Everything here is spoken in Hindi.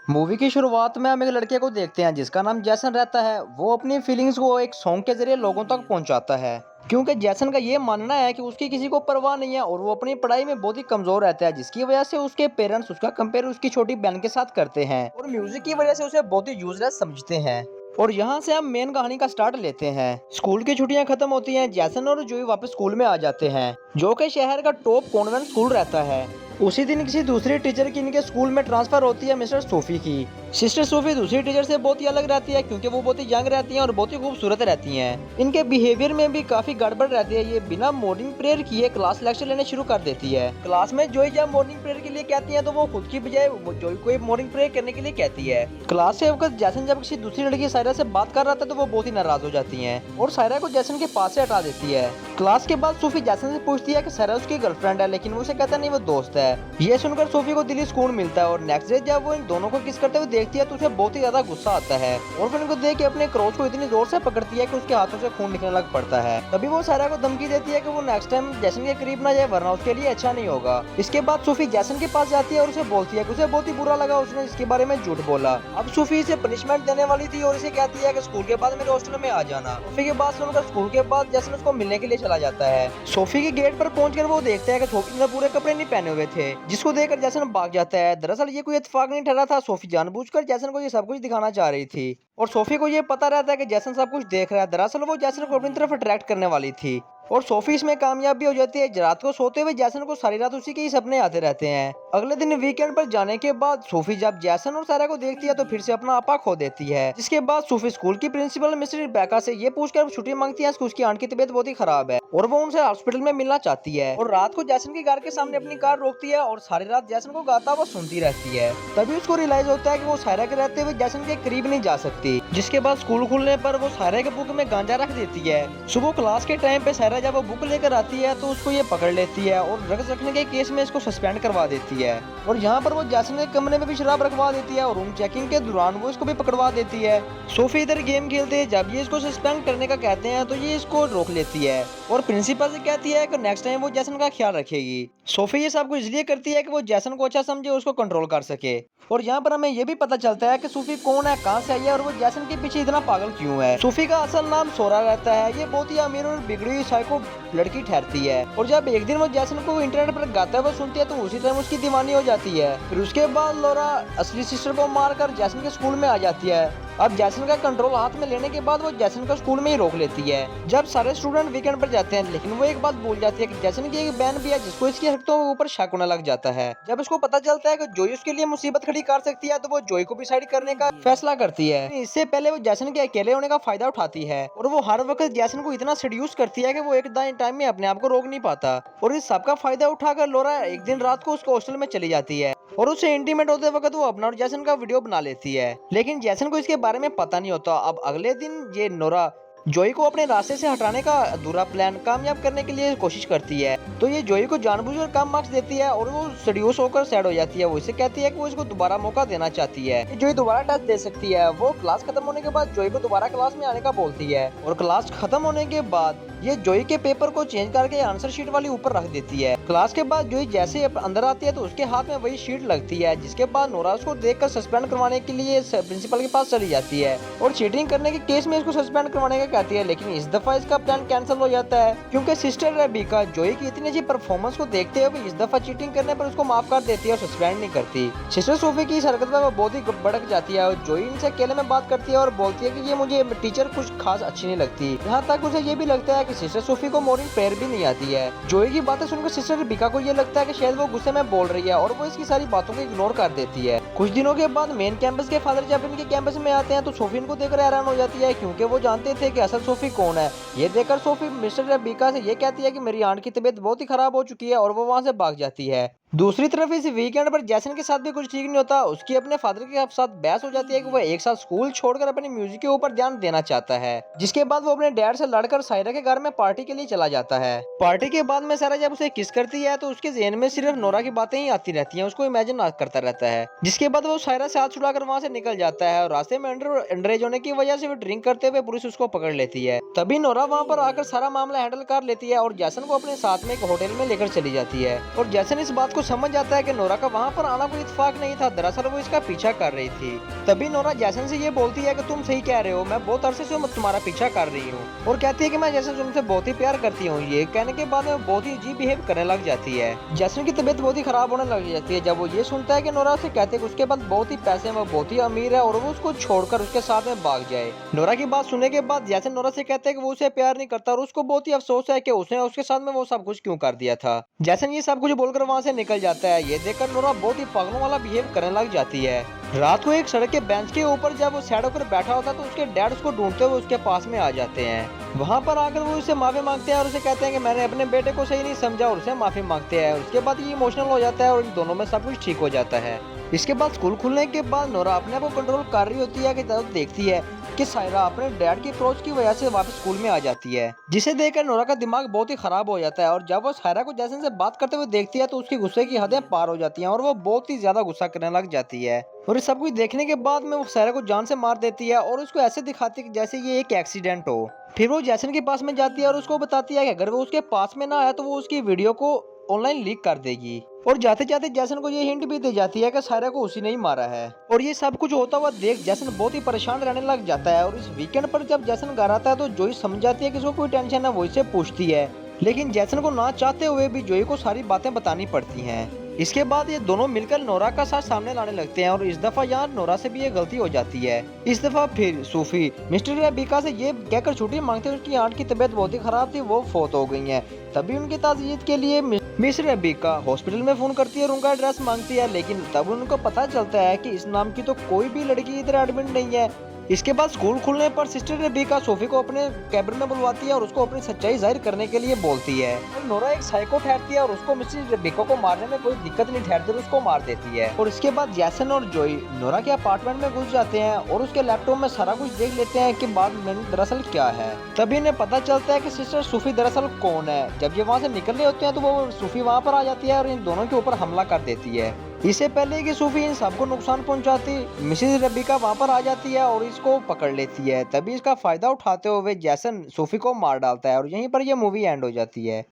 मूवी की शुरुआत में हम एक लड़के को देखते हैं जिसका नाम जैसन रहता है। वो अपनी फीलिंग्स को एक सॉन्ग के जरिए लोगों तक पहुंचाता है, क्योंकि जैसन का ये मानना है कि उसकी किसी को परवाह नहीं है और वो अपनी पढ़ाई में बहुत ही कमजोर रहता है, जिसकी वजह से उसके पेरेंट्स उसका कंपेयर उसकी छोटी बहन के साथ करते हैं और म्यूजिक की वजह से उसे बहुत ही यूजलेस समझते हैं। और यहाँ से हम मेन कहानी का स्टार्ट लेते हैं। स्कूल की छुट्टियां खत्म होती हैं, जैसन और जूही वापस स्कूल में आ जाते हैं, जो कि शहर का टॉप कॉन्वेंट स्कूल रहता है। उसी दिन किसी दूसरी टीचर की इनके स्कूल में ट्रांसफर होती है, मिस्टर सोफी की। सिस्टर सोफी दूसरी टीचर से बहुत ही अलग रहती है, क्योंकि वो बहुत ही यंग रहती हैं और बहुत ही खूबसूरत रहती हैं। इनके बिहेवियर में भी काफी गड़बड़ रहती है। ये बिना मॉर्निंग प्रेयर किए क्लास लेक्चर लेने शुरू कर देती है। क्लास में जोई जब मॉर्निंग प्रेयर के लिए कहती है तो वो खुद की बजाय जोई को मॉर्निंग प्रेयर करने के लिए कहती है। क्लास से वक्त जैसन जब किसी दूसरी लड़की सायरा से बात कर रहा था तो वो बहुत ही नाराज हो जाती है और सायरा को जैसन के पास से हटा देती है। क्लास के बाद सोफी जैसन से पूछती है कि सायरा उसकी गर्लफ्रेंड है, लेकिन वो उसे कहता नहीं, वो दोस्त है। ये सुनकर सोफी को दिली सुकून मिलता है और नेक्स्ट डे जब वो इन दोनों को किस करते हुए देखती है तो उसे बहुत ही ज्यादा गुस्सा आता है और फिर इनको देख के अपने क्रोच को इतनी जोर से पकड़ती है कि उसके हाथों से खून निकलने लग पड़ता है। तभी वो सायरा को धमकी देती है कि वो नेक्स्ट टाइम जैसन के करीब ना जाए, वरना उसके लिए अच्छा नहीं होगा। इसके बाद सोफी जैसन के पास जाती है और उसे बोलती है कि उसे बहुत ही बुरा लगा उसने इसके बारे में झूठ बोला। अब सोफी इसे पनिशमेंट देने वाली थी और इसे कहती है कि स्कूल के बाद मेरे हॉस्टल में आ जाना। सोफी के बात सुनकर स्कूल के बाद जैसन उसको मिलने के लिए चला जाता है। सोफी के गेट पर पहुंचकर वो देखता है कि सोफी ने पूरे कपड़े नहीं पहने हुए थे, जिसको देखकर जैसन भाग जाता है। दरअसल ये कोई इत्तेफाक नहीं ठहरा था, सोफी जानबूझकर जैसन को ये सब कुछ दिखाना चाह रही थी और सोफी को ये पता रहता है कि जैसन सब कुछ देख रहा है। दरअसल वो जैसन को अपनी तरफ अट्रैक्ट करने वाली थी और सोफी इसमें कामयाब भी हो जाती है। रात को सोते हुए जैसन को सारी रात उसी के ही सपने आते रहते हैं। अगले दिन वीकेंड पर जाने के बाद सोफी जब जैसन और सारा को देखती है तो फिर से अपना आपा खो देती है। जिसके बाद सोफी स्कूल की प्रिंसिपल मिस्टर रिबेका से ये पूछकर छुट्टी मांगती है कि उसकी आंट की तबीयत बहुत ही खराब है और वो उनसे हॉस्पिटल में मिलना चाहती है। और रात को जैसन के घर के सामने अपनी कार रोकती है और सारी रात जैसन को गाता हुआ सुनती रहती है। तभी उसको रियलाइज होता है कि वो सायरा के रहते हुए जैसन के करीब नहीं जा सकती। जिसके बाद स्कूल खुलने पर वो सायरा के बुक में गांजा रख देती है। सुबह क्लास के टाइम पे सायरा जब वो बुक लेकर आती है तो उसको ये पकड़ लेती है और ड्रग्स रखने के केस में इसको सस्पेंड करवा देती है। और यहाँ पर वो जैसन के कमरे में भी शराब रखवा देती है और रूम चेकिंग के दौरान वो इसको भी पकड़वा देती है। सोफी इधर गेम खेलते हैं, जब ये इसको सस्पेंड करने का कहते हैं तो ये इसको रोक लेती है और प्रिंसिपल से कहती है कि नेक्स्ट टाइम वो जैसन का ख्याल रखेगी। सोफी ये सब कुछ इसलिए करती है कि वो जैसन को अच्छा समझे, उसको कंट्रोल कर सके। और यहाँ पर हमें ये भी पता चलता है कि सूफी कौन है, कहाँ से आई है और वो जैसन के पीछे इतना पागल क्यों है। सूफी का असल नाम सोरा रहता है। ये बहुत ही अमीर और बिगड़ी हुई साइको लड़की ठहरती है और जब एक दिन वो जैसन को इंटरनेट पर गाता हुआ सुनती है तो उसी टाइम उसकी दीवानी हो जाती है। फिर उसके बाद लोरा असली सिस्टर को मारकर जैसन के स्कूल में आ जाती है। अब जैसन का कंट्रोल हाथ में लेने के बाद वो जैसन को स्कूल में ही रोक लेती है। जब सारे स्टूडेंट वीकेंड पर जाते हैं, लेकिन वो एक बात भूल जाती है कि जैसन की एक बहन भी है जिसको इसकी हरकतों के ऊपर शक होने लग जाता है। जब उसको पता चलता है कि जोई उसके लिए मुसीबत खड़ी कर सकती है तो वो जोई को भी साइड करने का फैसला करती है। इससे पहले वो जैसन के अकेले होने का फायदा उठाती है और वो हर वक्त जैसन को इतना सेड्यूस करती है कि वो एक टाइम में अपने आप को रोक नहीं पाता। और इस सब का फायदा उठाकर लोरा एक दिन रात को उसको हॉस्टल में चली जाती है और उससे इंटीमेट होते वक्त वो अपना और जैसन का वीडियो बना लेती है, लेकिन जैसन को इसके बारे में पता नहीं होता। अब अगले दिन ये नोरा जोई को अपने रास्ते से हटाने का अधूरा प्लान कामयाब करने के लिए कोशिश करती है। तो ये जोई को जानबूझकर कम मार्क्स देती है और वो सेड्यूस होकर सैड हो जाती है। वो इसे कहती है कि वो इसको दोबारा मौका देना चाहती है, जोई दोबारा टेस्ट दे सकती है। वो क्लास खत्म होने के बाद जोई को दोबारा क्लास में आने का बोलती है और क्लास खत्म होने के बाद ये जोई के पेपर को चेंज करके आंसर शीट वाली ऊपर रख देती है। क्लास के बाद जोई जैसे अंदर आती है तो उसके हाथ में वही शीट लगती है। जिसके बाद नोरा उसको देखकर सस्पेंड करवाने के लिए प्रिंसिपल के पास चली जाती है और चीटिंग करने के केस में इसको सस्पेंड करवाने का कहती है। लेकिन इस दफा इसका प्लान कैंसिल हो जाता है क्योंकि सिस्टर रेबिका जोई की इतनी अच्छी परफॉर्मेंस को देखते हुए इस दफा चीटिंग करने पर उसको माफ कर देती है और सस्पेंड नहीं करती। सिस्टर सोफी की इस हरकत में वो बहुत ही भड़क जाती है और जोई इनसे अकेले में बात करती है और बोलती है कि ये मुझे टीचर कुछ खास अच्छी नहीं लगती। यहाँ तक उसे ये भी लगता है कि सिस्टर सोफी को मॉर्निंग प्रेयर भी नहीं आती है। जोई की बातें सुनकर सिस्टर रेबिका को ये लगता है कि शायद वो गुस्से में बोल रही है और वो इसकी सारी बातों को इग्नोर कर देती है। कुछ दिनों के बाद मेन कैंपस के फादर जब इनके कैंपस में आते हैं तो सोफी इनको देखकर हैरान हो जाती है क्योंकि वो जानते थे कि असल सोफी कौन है। ये देखकर सोफी मिस्टर रेबिका से ये कहती है कि मेरी आंट की तबीयत बहुत ही खराब हो चुकी है और वो वहाँ से भाग जाती है। दूसरी तरफ इस वीकेंड पर जैसन के साथ भी कुछ ठीक नहीं होता। उसकी अपने फादर के साथ बहस हो जाती है कि वह एक साथ स्कूल छोड़कर अपनी म्यूजिक के ऊपर ध्यान देना चाहता है। जिसके बाद वो अपने डैड से लड़कर सायरा के घर में पार्टी के लिए चला जाता है। पार्टी के बाद में सायरा जब उसे किस करती है तो उसके ज़हन में सिर्फ नोरा की बातें ही आती रहती हैं, उसको इमेजिन करता रहता है। जिसके बाद वो सायरा से हाथ छुड़ाकर वहाँ से निकल जाता है और रास्ते में अंडरेज होने की वजह से वो ड्रिंक करते हुए पुलिस उसको पकड़ लेती है। तभी नोरा वहाँ पर आकर सारा मामला हैंडल कर लेती है और जैसन को अपने साथ में एक होटल में लेकर चली जाती है और जैसन इस बात को समझ जाता है कि नोरा का वहाँ पर आना कोई इत्तेफाक नहीं था, दरअसल वो इसका पीछा कर रही थी। तभी नोरा जैसन से ये बोलती है कि तुम सही कह रहे हो, मैं बहुत अरसे से तुम्हारा पीछा कर रही हूँ, और कहती है कि मैं जैसन तुमसे बहुत ही प्यार करती हूँ। ये कहने के बाद में बहुत ही अजीब बिहेव करने लग जाती है। जैसन की तबीयत बहुत ही खराब होने लग जाती है जब वो ये सुनता है कि नोरा उसे कहते हैं कि उसके पास बहुत ही पैसे हैं, वो बहुत ही अमीर है और वो उसको छोड़कर उसके साथ में भाग जाए। नोरा की बात सुनने के बाद जैसन नोरा से कहते हैं कि वो उसे प्यार नहीं करता और उसको बहुत ही अफसोस है कि उसने उसके साथ में वो सब कुछ क्यों कर दिया था। जैसन ये सब कुछ बोलकर वहाँ से निकल जाता है। ये देखकर नोरा बहुत ही पागलों वाला बिहेव करने लग जाती है। रात को एक सड़क के बेंच के ऊपर जब वो सैड होकर बैठा होता है तो उसके डैड उसको ढूंढते हुए उसके पास में आ जाते हैं। वहाँ पर आकर वो उसे माफी मांगते हैं और उसे कहते हैं कि मैंने अपने बेटे को सही नहीं समझा, और उसे माफी मांगते हैं। उसके बाद ये इमोशनल हो जाता है और इन दोनों में सब कुछ ठीक हो जाता है। इसके बाद स्कूल खुलने के बाद नोरा अपने आप को कंट्रोल कर रही होती है कि तब देखती है कि सायरा अपने डैड की अप्रोच की वजह से वापस स्कूल में आ जाती है, जिसे देखकर नोरा का दिमाग बहुत ही खराब हो जाता है। और जब वो सायरा को जैसन से बात करते हुए देखती है तो उसके गुस्से की हदें पार हो जाती हैं और वो बहुत ही ज्यादा गुस्सा करने लग जाती है। और इस सब कुछ देखने के बाद में वो सायरा को जान से मार देती है और उसको ऐसे दिखाती है कि जैसे ये एक एक्सीडेंट हो। फिर वो जैसन के पास में जाती है और उसको बताती है कि अगर वो उसके पास में ना आया तो वो उसकी वीडियो को ऑनलाइन लीक कर देगी। और जाते जाते जैसन को ये हिंट भी दी जाती है कि सायरा को उसी ने ही मारा है। और ये सब कुछ होता हुआ देख जैसन बहुत ही परेशान रहने लग जाता है। और इस वीकेंड पर जब जैसन घर आता है तो जोई समझ जाती है कि इसको कोई टेंशन है, वो इससे पूछती है, लेकिन जैसन को ना चाहते हुए भी जोई को सारी बातें बतानी पड़ती हैं। इसके बाद ये दोनों मिलकर नोरा का साथ सामने लाने लगते हैं और इस दफा यहाँ नोरा से भी ये गलती हो जाती है। इस दफा फिर सूफी मिस्टर रेबिका से ये कहकर छुट्टी मांगते हैं उसकी आंट की तबीयत बहुत ही खराब थी, वो फोत हो गई है। तभी उनकी ताज़ियत के लिए मिस रेबिका हॉस्पिटल में फोन करती है और उनका एड्रेस मांगती है, लेकिन तब उनको पता चलता है कि इस नाम की तो कोई भी लड़की इधर एडमिट नहीं है। इसके बाद स्कूल खुलने पर सिस्टर रेबिका सोफी को अपने कैबिन में बुलवाती है और उसको अपनी सच्चाई जाहिर करने के लिए बोलती है। और नोरा एक साइको ठहरती है और उसको मिसेस रेबिका को मारने में कोई दिक्कत नहीं ठहरती और उसको मार देती है। और इसके बाद जैसन और जोई नोरा के अपार्टमेंट में घुस जाते हैं और उसके लैपटॉप में सारा कुछ देख लेते हैं कि बाद में दरअसल क्या है। तभी इन्हें पता चलता है कि सिस्टर सूफी दरअसल कौन है। जब ये वहाँ से निकल रहे होते हैं तो वो सूफी वहाँ पर आ जाती है और इन दोनों के ऊपर हमला कर देती है। इससे पहले कि सूफी इन सबको नुकसान पहुंचाती, मिसेस रेबिका वहां पर आ जाती है और इसको पकड़ लेती है। तभी इसका फायदा उठाते हुए जैसन सूफी को मार डालता है और यहीं पर यह मूवी एंड हो जाती है।